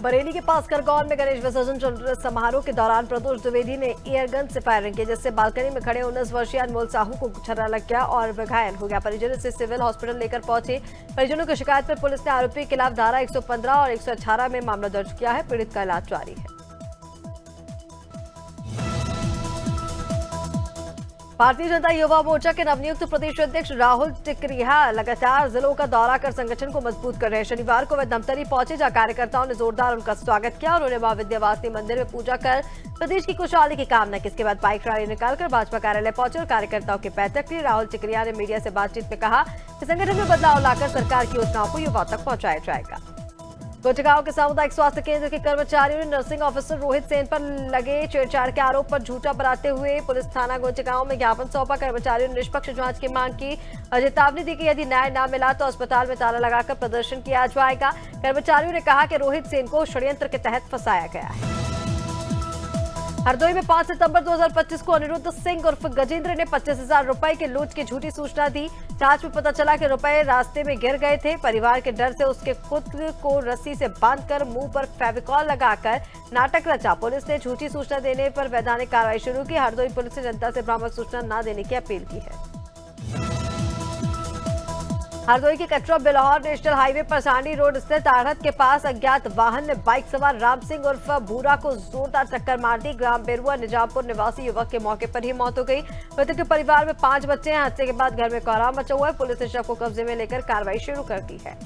बरेली के पास खरगोन में गणेश विसर्जन समारोह के दौरान प्रदोष द्विवेदी ने एयरगन से फायरिंग की, जिससे बालकनी में खड़े 19 वर्षीय अनमोल साहू को छर्रा लग गया और वह घायल हो गया। परिजन इसे सिविल हॉस्पिटल लेकर पहुंचे। परिजनों की शिकायत पर पुलिस ने आरोपी के खिलाफ धारा 115 और 118 में मामला दर्ज किया है। पीड़ित का इलाज जारी है। भारतीय जनता युवा मोर्चा के नवनियुक्त प्रदेश अध्यक्ष राहुल टिकरिहा लगातार जिलों का दौरा कर संगठन को मजबूत कर रहे हैं। शनिवार को वे धमतरी पहुंचे, जहां कार्यकर्ताओं ने जोरदार उनका स्वागत किया और उन्हें मां विंध्यवासिनी मंदिर में पूजा कर प्रदेश की खुशहाली की कामना की। इसके बाद बाइक रैली निकालकर भाजपा कार्यालय पहुंचे और कार्यकर्ताओं की बैठक ली। राहुल टिकरिहा ने मीडिया से बातचीत में कहा कि संगठन में बदलाव लाकर सरकार की योजनाओं को युवाओं तक पहुंचाया जाएगा। कोचगांव के सामुदायिक स्वास्थ्य केंद्र के कर्मचारियों ने नर्सिंग ऑफिसर रोहित सेन पर लगे छेड़छाड़ के आरोप पर झूठा बनाते हुए पुलिस थाना कोचगांव में ज्ञापन सौंपा। कर्मचारियों ने निष्पक्ष जांच की मांग की और चेतावनी दी कि यदि न्याय न मिला तो अस्पताल में ताला लगाकर प्रदर्शन किया जाएगा। कर्मचारियों ने कहा कि रोहित सेन को षड्यंत्र के तहत फंसाया गया है। हरदोई में 5 सितंबर 2025 को अनिरुद्ध सिंह उर्फ गजेंद्र ने 25,000 रुपए के लूट की झूठी सूचना दी। जांच में पता चला कि रुपए रास्ते में गिर गए थे। परिवार के डर से उसके खुद को रस्सी से बांधकर मुंह पर फेविकॉल लगाकर नाटक रचा। पुलिस ने झूठी सूचना देने पर वैधानिक कार्रवाई शुरू की। हरदोई पुलिस ने जनता से भ्रामक सूचना न देने की अपील की है। हरदोई के कटरा बिलाहौर नेशनल हाईवे पर सांडी रोड स्थित आढ़त के पास अज्ञात वाहन ने बाइक सवार राम सिंह उर्फ भूरा को जोरदार टक्कर मार दी। ग्राम बेरुआ निजामपुर निवासी युवक के मौके पर ही मौत हो गई। मृतक के परिवार में 5 बच्चे हैं। हादसे के बाद घर में कोहराम मचा हुआ है। पुलिस ने शव को कब्जे में लेकर कार्रवाई शुरू कर दी है।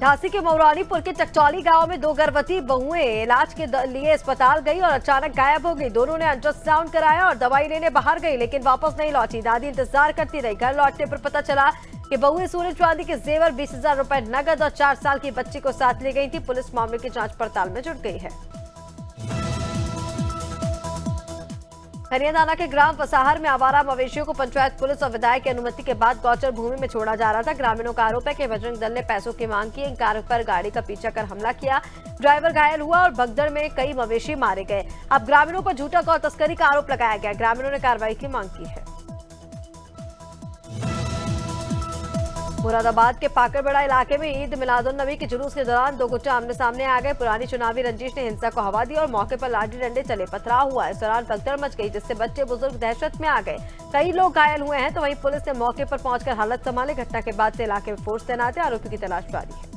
झांसी के मौरानीपुर के चकचौली गांव में 2 गर्भवती बहुएं इलाज के लिए अस्पताल गई और अचानक गायब हो गई। दोनों ने अल्ट्रासाउंड कराया और दवाई लेने बाहर गई, लेकिन वापस नहीं लौटी। दादी इंतजार करती रही। घर लौटने पर पता चला कि बहुएं सोने चांदी के जेवर, 20,000 रुपए नगद और 4 साल की बच्ची को साथ ले गई थी। पुलिस मामले की जांच पड़ताल में जुट गई है। हरियाणा के ग्राम पसाहर में आवारा मवेशियों को पंचायत पुलिस और विधायक की अनुमति के बाद गौचर भूमि में छोड़ा जा रहा था। ग्रामीणों का आरोप है कि बजरंग दल ने पैसों की मांग की। इन कार पर गाड़ी का पीछा कर हमला किया। ड्राइवर घायल हुआ और भगदड़ में कई मवेशी मारे गए। अब ग्रामीणों पर झूठा गौ तस्करी का आरोप लगाया गया। ग्रामीणों ने कार्रवाई की मांग की है। मुरादाबाद के पाकड़बड़ा इलाके में ईद मिलादुन्नबी के जुलूस के दौरान 2 गुट आमने सामने आ गए। पुरानी चुनावी रंजिश ने हिंसा को हवा दी और मौके पर लाठी डंडे चले। पथराव हुआ। इस दौरान भगदड़ मच गई, जिससे बच्चे बुजुर्ग दहशत में आ गए। कई लोग घायल हुए हैं, तो वहीं पुलिस ने मौके पर पहुंचकर हालत संभाली। घटना के बाद से इलाके में फोर्स तैनात है। आरोपी की तलाश जारी है।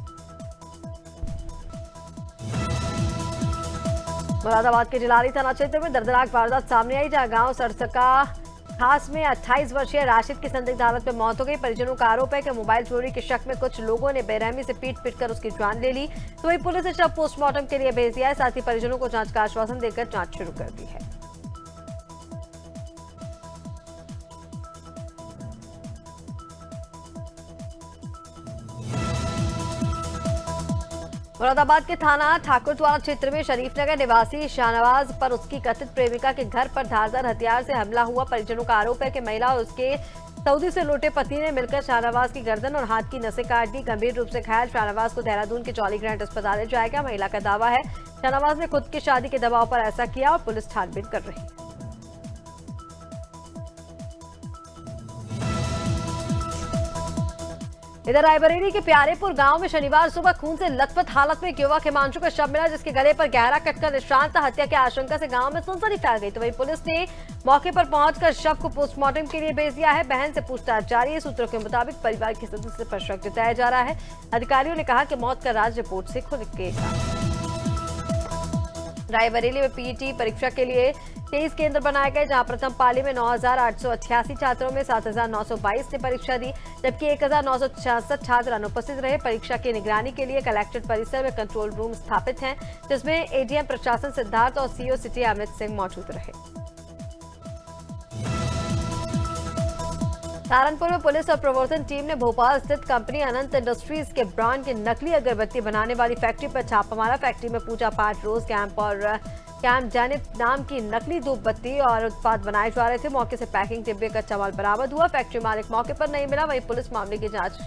मुरादाबाद के जिलारी थाना क्षेत्र में दर्दनाक वारदात सामने आई, जहां गांव सड़सका खास में 28 वर्षीय राशिद की संदिग्ध हालत में मौत हो गई। परिजनों का आरोप है कि मोबाइल चोरी के शक में कुछ लोगों ने बेरहमी से पीट कर उसकी जान ले ली। तो वहीं पुलिस ने शव पोस्टमार्टम के लिए भेज दिया है। साथ ही परिजनों को जांच का आश्वासन देकर जांच शुरू कर दी है। मुरादाबाद के थाना ठाकुरद्वारा क्षेत्र में शरीफनगर निवासी शाहनवाज पर उसकी कथित प्रेमिका के घर पर धारदार हथियार से हमला हुआ। परिजनों का आरोप है कि महिला और उसके सऊदी से लौटे पति ने मिलकर शाहनवाज की गर्दन और हाथ की नसें काट दी। गंभीर रूप से घायल शाहनवाज को देहरादून के जॉली ग्रैंड अस्पताल ले जाया गया। महिला का दावा है शाहनवाज ने खुद की शादी के दबाव पर ऐसा किया और पुलिस छानबीन कर रही है। इधर रायबरेली के प्यारेपुर गांव में शनिवार सुबह खून से लथपथ हालत में एक युवक हिमांशु का शव मिला, जिसके गले पर गहरा कट का निशान था। हत्या की आशंका से गांव में सनसनी फैल गई। तो वहीं पुलिस ने मौके पर पहुंचकर शव को पोस्टमार्टम के लिए भेज दिया है। बहन से पूछताछ जारी है। सूत्रों के मुताबिक परिवार के सदस्य पर शक जताया जा रहा है। अधिकारियों ने कहा कि मौत का राज रिपोर्ट से खुलेगा। रायबरेली में पीईटी परीक्षा के लिए 23 केंद्र बनाए गए, जहां प्रथम पाली में 9,888 छात्रों में 7,922 ने परीक्षा दी, जबकि 1,966 छात्र अनुपस्थित रहे। परीक्षा की निगरानी के लिए कलेक्ट्रेट परिसर में कंट्रोल रूम स्थापित हैं, जिसमें एडीएम प्रशासन सिद्धार्थ और सीओ सिटी अमित सिंह मौजूद रहे। सहारनपुर में पुलिस और प्रवर्तन टीम ने भोपाल स्थित कंपनी अनंत इंडस्ट्रीज के ब्रांड की नकली अगरबत्ती बनाने वाली फैक्ट्री पर छापा मारा। फैक्ट्री में पूजा पाठ, रोज कैंप और कैंप जैनित नाम की नकली धूप बत्ती और उत्पाद बनाए जा रहे थे। मौके से पैकिंग डिब्बे कच्चा माल बरामद हुआ। फैक्ट्री मालिक मौके पर नहीं मिला। वहीं पुलिस मामले की जांच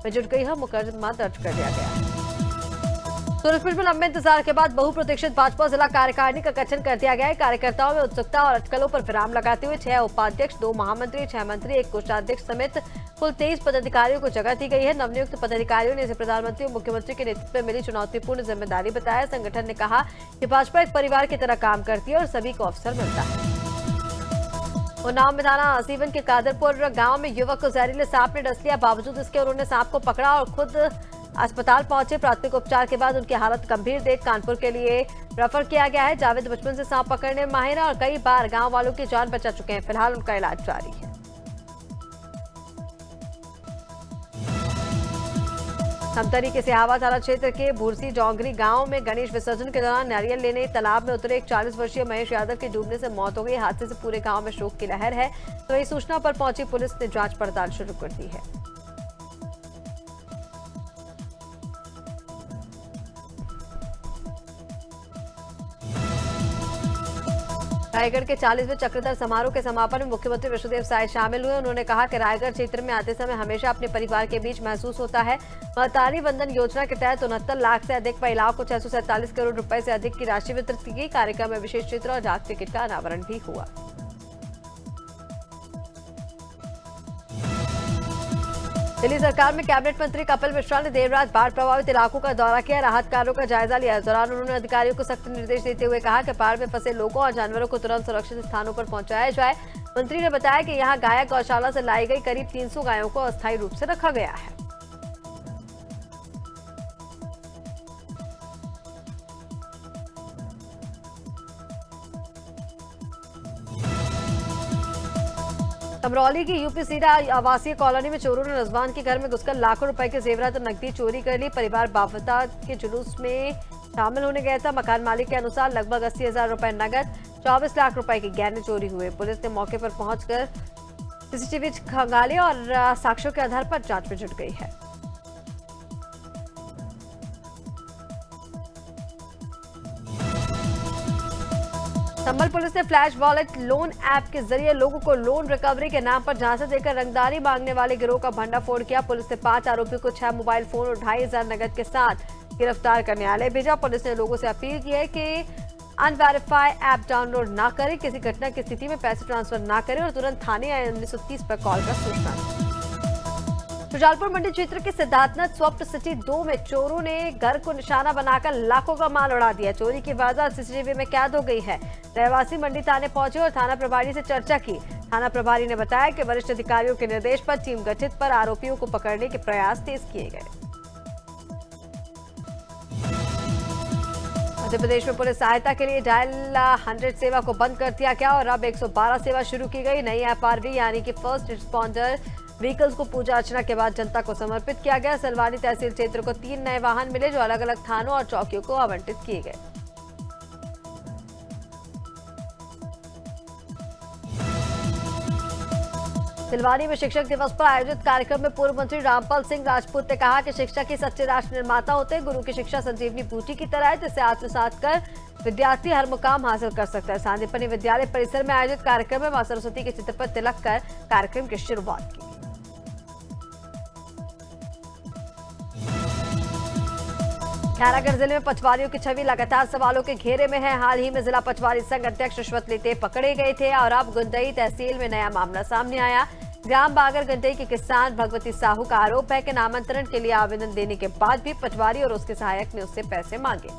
में जुट गई है। मुकदमा दर्ज कर लिया गया। सूरजपुर में लंबे इंतजार के बाद बहुप्रतीक्षित भाजपा जिला कार्यकारिणी का गठन कर दिया गया है। कार्यकर्ताओं में उत्सुकता और अटकलों पर विराम लगाते हुए 6 उपाध्यक्ष, 2 महामंत्री, 6 मंत्री, 1 कोषाध्यक्ष समेत कुल 23 पदाधिकारियों को जगह दी गई है। नवनियुक्त पदाधिकारियों ने इसे प्रधानमंत्री और मुख्यमंत्री के नेतृत्व में मिली चुनौतीपूर्ण जिम्मेदारी बताया। संगठन ने कहा कि भाजपा एक परिवार की तरह काम करती है और सभी को अवसर मिलता है। उन्नाव में थाना सीवन के कादरपुर गांव में युवक को जहरीले सांप ने डस लिया। बावजूद इसके उन्होंने सांप को पकड़ा और खुद अस्पताल पहुंचे। प्राथमिक उपचार के बाद उनकी हालत गंभीर देख कानपुर के लिए रेफर किया गया है। जावेद बचपन से सांप पकड़ने में माहिर है और कई बार गांव वालों की जान बचा चुके हैं। फिलहाल उनका इलाज जारी है। समतरी के सिहावा थाना क्षेत्र के भूरसी जौंगरी गांव में गणेश विसर्जन के दौरान नारियल लेने तालाब में उतरे एक 40 वर्षीय महेश यादव की डूबने से मौत हो गई। हादसे से पूरे गांव में शोक की लहर है। तो वही सूचना पर पहुंची पुलिस ने जांच पड़ताल शुरू कर दी है। रायगढ़ के 40वें चक्रधर समारोह के समापन में मुख्यमंत्री विष्णुदेव साय शामिल हुए। उन्होंने कहा कि रायगढ़ क्षेत्र में आते समय हमेशा अपने परिवार के बीच महसूस होता है। महतारी वंदन योजना के तहत 69 लाख से अधिक महिलाओं को 647 करोड़ रुपए से अधिक की राशि वितरित की गई। कार्यक्रम में विशेष चित्र और डाक टिकट का अनावरण भी हुआ। दिल्ली सरकार में कैबिनेट मंत्री कपिल मिश्रा ने देर रात बाढ़ प्रभावित इलाकों का दौरा किया। राहत कार्यों का जायजा लिया। इस दौरान उन्होंने अधिकारियों को सख्त निर्देश देते हुए कहा कि बाढ़ में फंसे लोगों और जानवरों को तुरंत सुरक्षित स्थानों पर पहुंचाया जाए। मंत्री ने बताया कि यहां गाय गौशाला से लाई गई करीब 300 गायों को अस्थायी रूप से रखा गया है। अमरौली की यूपी सीरा आवासीय कॉलोनी में चोरों ने रिजवान के घर में घुसकर लाखों रुपए के जेवरात और नकदी चोरी कर ली। परिवार बावता के जुलूस में शामिल होने गया था। मकान मालिक के अनुसार लगभग 80,000 रुपए नकद, 24 लाख रुपए के गहने चोरी हुए। पुलिस ने मौके पर पहुंचकर सीसीटीवी खंगाले और साक्ष्यों के आधार पर जांच में जुट गई है। संभल पुलिस ने फ्लैश वॉलेट लोन ऐप के जरिए लोगों को लोन रिकवरी के नाम पर झांसा देकर रंगदारी मांगने वाले गिरोह का भंडाफोड़ किया। पुलिस ने 5 आरोपियों को 6 मोबाइल फोन और 2,500 नकद के साथ गिरफ्तार कर न्यायालय भेजा। पुलिस ने लोगों से अपील की है कि अनवेरिफाई ऐप डाउनलोड ना करें, किसी घटना की स्थिति में पैसे ट्रांसफर ना करें और तुरंत थाने या 1930 पर कॉल कर सूचना दें। शुजालपुर मंडी क्षेत्र के सिद्धार्थनाथ स्वप्न सिटी 2 में चोरों ने घर को निशाना बनाकर लाखों का माल उड़ा दिया। चोरी की वारदात सीसीटीवी में कैद हो गई है। रहवासी मंडी थाने पहुंचे और थाना प्रभारी से चर्चा की। थाना प्रभारी ने बताया कि वरिष्ठ अधिकारियों के निर्देश पर टीम गठित कर आरोपियों को पकड़ने के प्रयास तेज किए गए। मध्य प्रदेश में पुलिस सहायता के लिए डायल 100 सेवा को बंद कर दिया गया और अब 112 सेवा शुरू की गई। नई FRV यानी कि फर्स्ट रिस्पॉन्डर व्हीकल्स को पूजा अर्चना के बाद जनता को समर्पित किया गया। सलवानी तहसील क्षेत्र को 3 नए वाहन मिले जो अलग अलग थानों और चौकियों को आवंटित किए गए। सिलवानी में शिक्षक दिवस पर आयोजित कार्यक्रम में पूर्व मंत्री रामपाल सिंह राजपूत ने कहा कि शिक्षक ही सच्चे राष्ट्र निर्माता होते हैं। गुरु की शिक्षा संजीवनी बूटी की तरह है जिसे आत्मसात कर विद्यार्थी हर मुकाम हासिल कर सकता है। सांदीपनि विद्यालय परिसर में आयोजित कार्यक्रम में मां सरस्वती के चित्र पर तिलक कर कार्यक्रम की शुरुआत की। खैरागढ़ जिले में पटवारियों की छवि लगातार सवालों के घेरे में है। हाल ही में जिला पटवारी संघ अध्यक्ष रिश्वत लेते पकड़े गए थे और अब गुंदई तहसील में नया मामला सामने आया। ग्राम बागर गुंदई के किसान भगवती साहू का आरोप है कि नामांतरण के लिए आवेदन देने के बाद भी पटवारी और उसके सहायक ने उससे पैसे मांगे।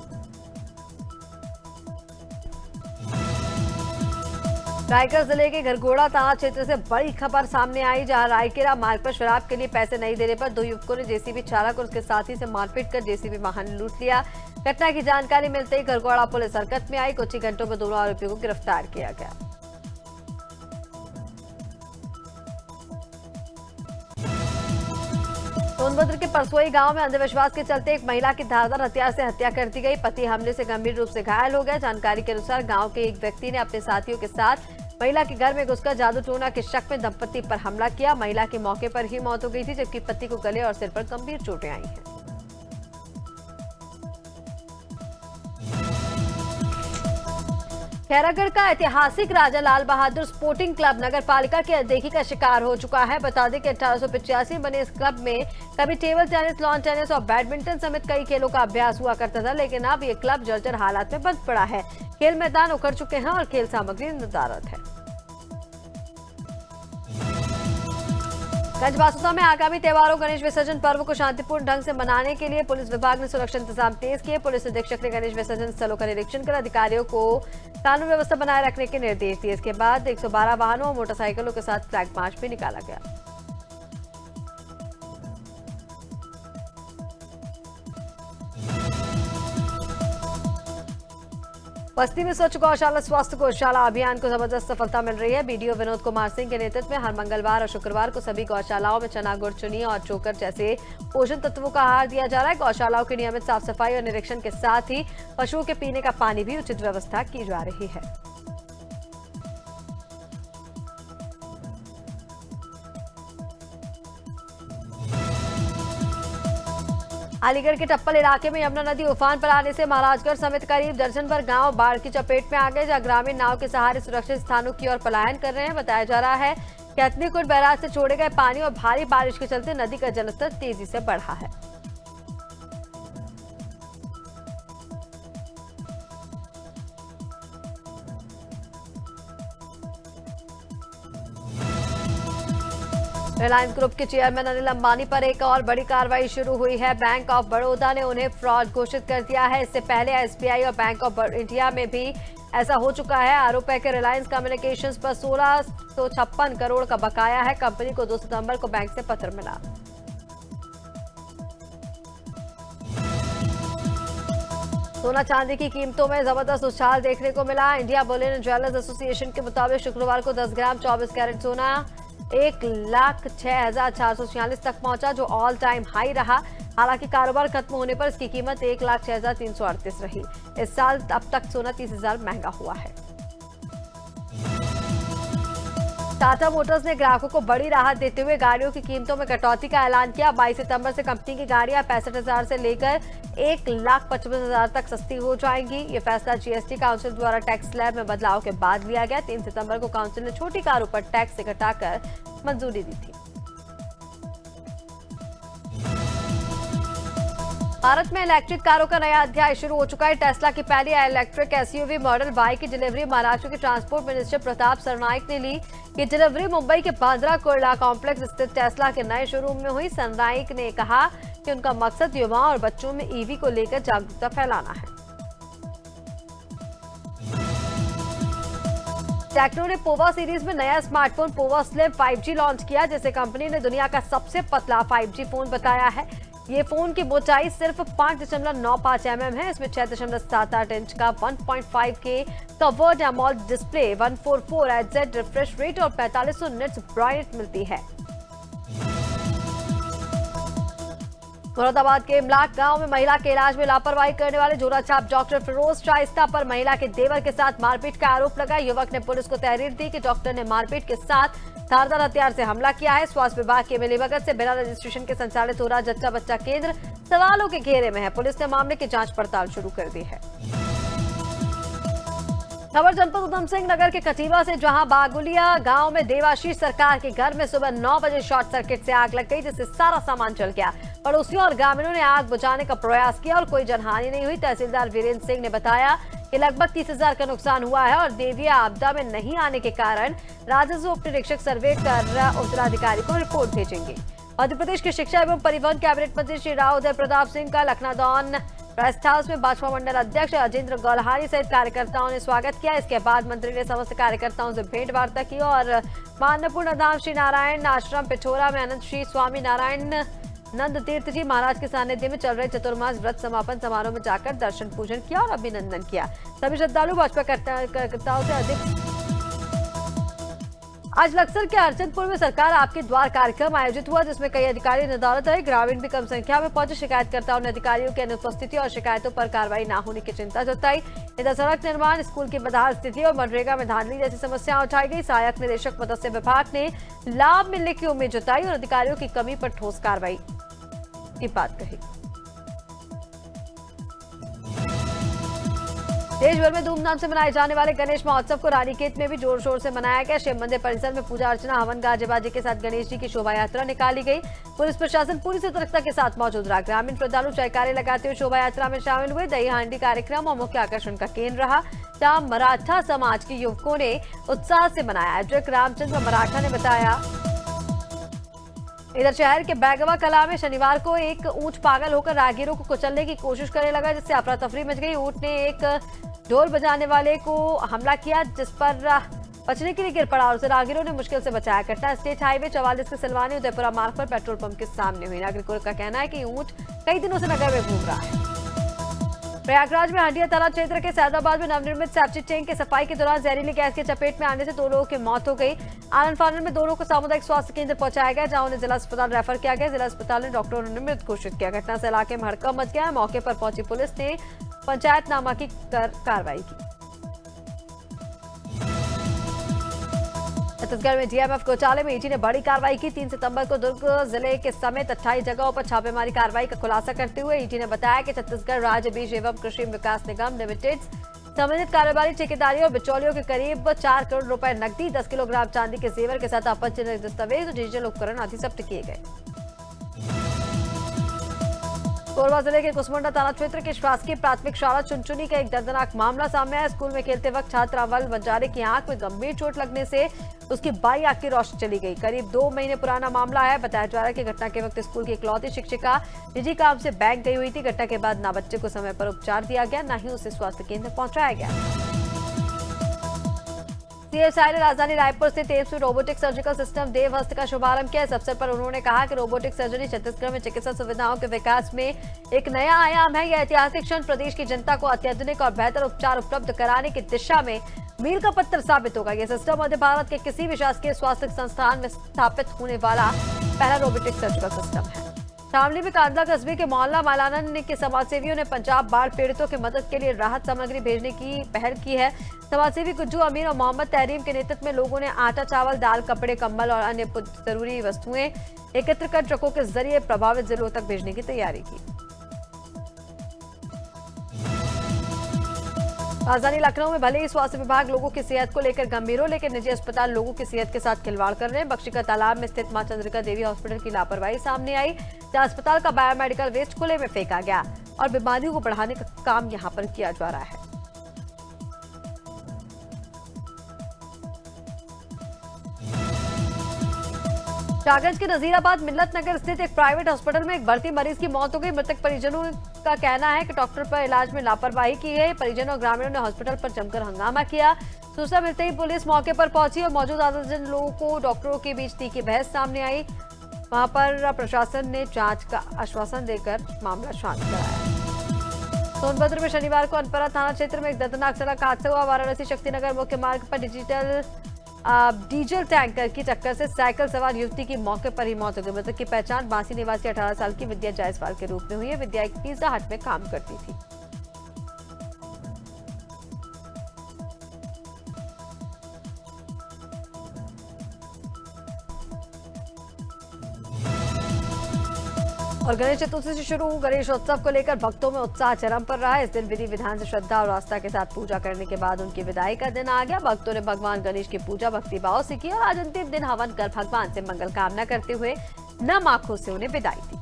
रायगढ़ जिले के घरघोड़ा थाना क्षेत्र से बड़ी खबर सामने आई, जहां रायकेरा मार्ग पर शराब के लिए पैसे नहीं देने पर 2 युवकों ने जेसीबी चालक और उसके साथी से मारपीट कर जेसीबी वाहन लूट लिया। घटना की जानकारी मिलते ही घरघोड़ा पुलिस हरकत में आई। कुछ ही घंटों में दोनों आरोपियों को गिरफ्तार किया गया। सोनभद्र के परसोई गांव में अंधविश्वास के चलते एक महिला की धारदार हथियार से हत्या कर दी गई। पति हमले से गंभीर रूप से घायल हो गया। जानकारी के अनुसार गांव के एक व्यक्ति ने अपने साथियों के साथ महिला के घर में घुसकर जादू टोना के शक में दंपति पर हमला किया। महिला की मौके पर ही मौत हो गई थी, जबकि पति को गले और सिर पर गंभीर चोटें आई हैं। खैरागढ़ का ऐतिहासिक राजा लाल बहादुर स्पोर्टिंग क्लब नगर पालिका की अनदेखी का शिकार हो चुका है। बता दें कि 1885 में बने इस क्लब में कभी टेबल टेनिस, लॉन टेनिस और बैडमिंटन समेत कई खेलों का अभ्यास हुआ करता था, लेकिन अब ये क्लब जर्जर हालात में बंद पड़ा है। खेल मैदान उखड़ चुके हैं और खेल सामग्री नदारद है। गंजबासुदा में आगामी त्योहारों गणेश विसर्जन पर्व को शांतिपूर्ण ढंग से मनाने के लिए पुलिस विभाग ने सुरक्षा इंतजाम तेज किए। पुलिस अधीक्षक ने गणेश विसर्जन स्थलों का निरीक्षण कर अधिकारियों को कानून व्यवस्था बनाए रखने के निर्देश दिए। इसके बाद 112 वाहनों और मोटरसाइकिलों के साथ फ्लैग मार्च भी निकाला गया। बस्ती में स्वच्छ गौशाला स्वास्थ्य गौशाला अभियान को जबरदस्त सफलता मिल रही है। बीडीओ विनोद कुमार सिंह के नेतृत्व में हर मंगलवार और शुक्रवार को सभी गौशालाओं में चना, गुड़, चुनी और चोकर जैसे पोषण तत्वों का आहार दिया जा रहा है। गौशालाओं की नियमित साफ सफाई और निरीक्षण के साथ ही पशुओं के पीने का पानी भी उचित व्यवस्था की जा रही है। अलीगढ़ के टप्पल इलाके में यमुना नदी उफान पर आने से महाराजगढ़ समेत करीब दर्जन भर गांव बाढ़ की चपेट में आ गए, जहां ग्रामीण नाव के सहारे सुरक्षित स्थानों की ओर पलायन कर रहे हैं। बताया जा रहा है कि हथनीकुंड बैराज से छोड़े गए पानी और भारी बारिश के चलते नदी का जलस्तर तेजी से बढ़ा है। रिलायंस ग्रुप के चेयरमैन अनिल अंबानी पर एक और बड़ी कार्रवाई शुरू हुई है। बैंक ऑफ बड़ौदा ने उन्हें फ्रॉड घोषित कर दिया है। इससे पहले एसबीआई और बैंक ऑफ इंडिया में भी ऐसा हो चुका है। आरोप है कि रिलायंस कम्युनिकेशंस पर 1656 करोड़ का बकाया है। कंपनी को 2 सितंबर को बैंक से पत्र मिला। सोना चांदी की कीमतों में जबरदस्त उछाल देखने को मिला। India Boolean and jewellers association के मुताबिक शुक्रवार को 10 ग्राम 24 कैरेट सोना 1,06,446 तक पहुंचा, जो ऑल टाइम हाई रहा। हालांकि कारोबार खत्म होने पर इसकी कीमत 1,06,338 रही। इस साल अब तक सोना 30,000 महंगा हुआ है। टाटा मोटर्स ने ग्राहकों को बड़ी राहत देते हुए गाड़ियों की कीमतों में कटौती का ऐलान किया। 22 सितंबर से कंपनी की गाड़ियां 65,000 से लेकर 1,55,000 तक सस्ती हो जाएंगी। ये फैसला जीएसटी काउंसिल द्वारा टैक्स स्लैब में बदलाव के बाद लिया गया। 3 सितंबर को काउंसिल ने छोटी कारों पर टैक्स से घटाकर मंजूरी दी थी। भारत में इलेक्ट्रिक कारों का नया अध्याय शुरू हो चुका है। टेस्ला की पहली इलेक्ट्रिक एसयूवी मॉडल वाई की डिलीवरी महाराष्ट्र के ट्रांसपोर्ट मिनिस्टर प्रताप सरनाइक ने ली। ये डिलीवरी मुंबई के बांद्रा कुर्ला कॉम्प्लेक्स स्थित टेस्ला के नए शोरूम में हुई। सरनाइक ने कहा कि उनका मकसद युवाओं और बच्चों में ईवी को लेकर जागरूकता फैलाना है। टेक्नो ने पोवा सीरीज में नया smartphone Pova slim 5G launch किया, जिसे कंपनी ने दुनिया का सबसे पतला 5G फोन बताया है। ये फोन की मोटाई सिर्फ 5.95 mm है। इसमें 6.78 इंच का 1.5K covered AMOLED display, 144 Hz refresh rate और 4500 निट्स ब्राइट मिलती है। मुरादाबाद के इमलाक गांव में महिला के इलाज में लापरवाही करने वाले जोराछाप डॉक्टर फिरोज शाइस्ता पर महिला के देवर के साथ मारपीट का आरोप लगा। युवक ने पुलिस को तहरीर दी कि डॉक्टर ने मारपीट के साथ धारदार हथियार से हमला किया है। स्वास्थ्य विभाग के मिलीभगत से बिना रजिस्ट्रेशन के संचालित हो रहा जच्चा बच्चा केंद्र सवालों के घेरे में है। पुलिस ने मामले की जांच पड़ताल शुरू कर दी है। खबर जनपद उधम सिंह नगर के कटीवा से, जहां बागुलिया गांव में देवाशीष सरकार के घर में सुबह 9 बजे शॉर्ट सर्किट से आग लग गई, जिससे सारा सामान जल गया। पड़ोसियों और ग्रामीणों ने आग बुझाने का प्रयास किया और कोई जनहानि नहीं हुई। तहसीलदार वीरेंद्र सिंह ने बताया कि लगभग 30,000 का नुकसान हुआ है और देविया आपदा में नहीं आने के कारण राजस्व उप निरीक्षक सर्वे कर उत्तराधिकारी को रिपोर्ट भेजेंगे। मध्य प्रदेश के शिक्षा एवं परिवहन कैबिनेट मंत्री श्री राव उदय प्रताप सिंह का लखनादौन रेस्ट हाउस में भाजपा मंडल अध्यक्ष अजेंद्र गौलहारी सहित कार्यकर्ताओं ने स्वागत किया। इसके बाद मंत्री ने समस्त कार्यकर्ताओं से भेंट वार्ता की और मान्यपूर्ण धाम श्री नारायण आश्रम पिठोरा में अनंत श्री स्वामी नारायण नंद तीर्थ जी महाराज के सानिध्य में चल रहे चतुर्मास व्रत समापन समारोह में जाकर दर्शन पूजन किया और अभिनंदन किया। सभी श्रद्धालु भाजपा कार्यकर्ताओं से अधिक। आज लक्सर के अर्चनपुर में सरकार आपके द्वार कार्यक्रम आयोजित हुआ, जिसमें कई अधिकारी नदारद रहे। ग्रामीण भी कम संख्या में पहुंचे। शिकायतकर्ताओं ने अधिकारियों की अनुपस्थिति और शिकायतों पर कार्रवाई न होने की चिंता जताई। इधर सड़क निर्माण, स्कूल की बदहाल स्थिति और मनरेगा में धांधली जैसी समस्याएं उठाई गई। सहायक निदेशक मत्स्य विभाग ने लाभ मिलने की उम्मीद जताई और अधिकारियों की कमी पर ठोस कार्रवाई की बात कही। देश भर में धूमधाम से मनाए जाने वाले गणेश महोत्सव को रानीखेत में भी जोर शोर से मनाया गया। शिव मंदिर परिसर में पूजा अर्चना, हवन, गाजे बाजे के साथ गणेश जी की शोभा यात्रा निकाली गई। पुलिस प्रशासन पूरी सतर्कता के साथ मौजूद रहा। ग्रामीण श्रद्धालु जयकारे लगाते हुए शोभा यात्रा में शामिल हुए। दही हांडी कार्यक्रम और मुख्य आकर्षण का केंद्र रहा, जहां मराठा समाज के युवकों ने उत्साह से मनाया। एड्रिक रामचंद्र मराठा ने बताया। इधर शहर के बैगवा कला में शनिवार को एक ऊंट पागल होकर राहगीरों को कुचलने की कोशिश करने लगा, जिससे अफरा तफरी मच गई। ऊंट ने एक ढोल बजाने वाले को हमला किया, जिस पर बचने के लिए गिर पड़ा और उसे राहगीरों ने मुश्किल से बचाया। घटना स्टेट हाईवे 44 के सिलवानी उदयपुरा मार्ग पर पेट्रोल पंप के सामने हुई। नागरिकों का कहना है कि ऊंट कई दिनों से नगर में घूम रहा है। प्रयागराज में हंडिया तालाब क्षेत्र के सैदाबाद में नवनिर्मित सेप्टिक टैंक की सफाई के दौरान जहरीली गैस की चपेट में आने से 2 लोगों की मौत हो गई। आनंद फानन में 2 लोगों को सामुदायिक स्वास्थ्य केंद्र पहुंचाया गया, जहां उन्हें जिला अस्पताल रेफर किया गया। जिला अस्पताल ने डॉक्टरों ने मृत घोषित किया। घटना से इलाके में हड़कंप मच गया। मौके पर पहुंची पुलिस ने पंचायतनामा की कार्रवाई की। छत्तीसगढ़ में डीएमएफ घोटाले में ईडी ने बड़ी कार्रवाई की। 3 सितंबर को दुर्ग जिले के समेत 28 जगहों पर छापेमारी कार्रवाई का खुलासा करते हुए ईडी ने बताया कि छत्तीसगढ़ राज्य बीज एवं कृषि विकास निगम लिमिटेड संबंधित कारोबारी, ठेकेदारी और बिचौलियों के करीब 4 करोड़ रुपए नकदी, 10 किलोग्राम चांदी के जेवर के साथ आपत्तिजनक दस्तावेज और डिजिटल उपकरण आदि जब्त किए गए। कोरबा जिले के कुसमुंडा थाना क्षेत्र के शासकीय प्राथमिक शाला चुनचुनी का एक दर्दनाक मामला सामने आया। स्कूल में खेलते वक्त छात्र अव्वल बंजारे की आंख में गंभीर चोट लगने से उसकी बाई आंख की रोशनी चली गई। करीब 2 महीने पुराना मामला है। बताया जा रहा है कि घटना के वक्त स्कूल की इकलौती शिक्षिका निजी काम से बैंक गई हुई थी। घटना के बाद ना बच्चे को समय पर उपचार दिया गया, न ही उसे स्वास्थ्य केंद्र पहुंचाया गया। सीएसआई ने राजधानी रायपुर स्थित एम्स में रोबोटिक सर्जिकल सिस्टम देवहस्त का शुभारंभ किया। इस अवसर पर उन्होंने कहा कि रोबोटिक सर्जरी छत्तीसगढ़ में चिकित्सा सुविधाओं के विकास में एक नया आयाम है। यह ऐतिहासिक क्षण प्रदेश की जनता को अत्याधुनिक और बेहतर उपचार उपलब्ध कराने की दिशा में मील का पत्थर साबित होगा। यह सिस्टम मध्य भारत के किसी भी शासकीय स्वास्थ्य संस्थान में स्थापित होने वाला पहला रोबोटिक सर्जिकल सिस्टम है। शामली में कांदला कस्बे के मोहल्ला मालानन के समाजसेवियों ने पंजाब बाढ़ पीड़ितों की मदद के लिए राहत सामग्री भेजने की पहल की है। समाजसेवी गुज्जू अमीर और मोहम्मद तहरीम के नेतृत्व में लोगों ने आटा, चावल, दाल, कपड़े, कंबल और अन्य जरूरी वस्तुएं एकत्र कर ट्रकों के जरिए प्रभावित जिलों तक भेजने की तैयारी की। राजधानी लखनऊ में भले ही स्वास्थ्य विभाग लोगों की सेहत को लेकर गंभीर हो, लेकिन निजी अस्पताल लोगों की सेहत के साथ खिलवाड़ कर रहे हैं। बख्शी का तालाब में स्थित मां चंद्रिका देवी हॉस्पिटल की लापरवाही सामने आई, जहां अस्पताल का बायोमेडिकल वेस्ट खुले में फेंका गया और बीमारियों को बढ़ाने का काम यहां पर किया जा रहा है। शाहगंज के नजीराबाद मिल्लत नगर स्थित एक प्राइवेट हॉस्पिटल में एक भर्ती मरीज की मौत हो गई। मृतक परिजनों का कहना है कि डॉक्टर पर इलाज में लापरवाही की है। परिजनों और ग्रामीणों ने हॉस्पिटल पर जमकर हंगामा किया। सूचना मिलते ही पुलिस मौके पर पहुंची और मौजूद आधा दर्जन लोगों को डॉक्टरों के बीच तीखी बहस सामने आई। वहां पर प्रशासन ने जांच का आश्वासन देकर मामला शांत कराया। सोनभद्र में शनिवार को अनपरा थाना क्षेत्र में एक दर्दनाक सड़क हादसा हुआ। वाराणसी शक्तिनगर मुख्य मार्ग पर डीजल टैंकर की टक्कर से साइकिल सवार युवती की मौके पर ही मौत हो गई। मृतक की पहचान बांसी निवासी 18 साल की विद्या जायसवाल के रूप में हुई है। विद्या एक पिज्जा हट में काम करती थी। और गणेश चतुर्थी से शुरू गणेशोत्सव को लेकर भक्तों में उत्साह चरम पर रहा है। इस दिन विधि विधान से श्रद्धा और आस्था के साथ पूजा करने के बाद उनकी विदाई का दिन आ गया। भक्तों ने भगवान गणेश की पूजा भक्ति भाव से की और आज अंतिम दिन हवन कर भगवान से मंगल कामना करते हुए नम आंखों से उन्हें विदाई दी।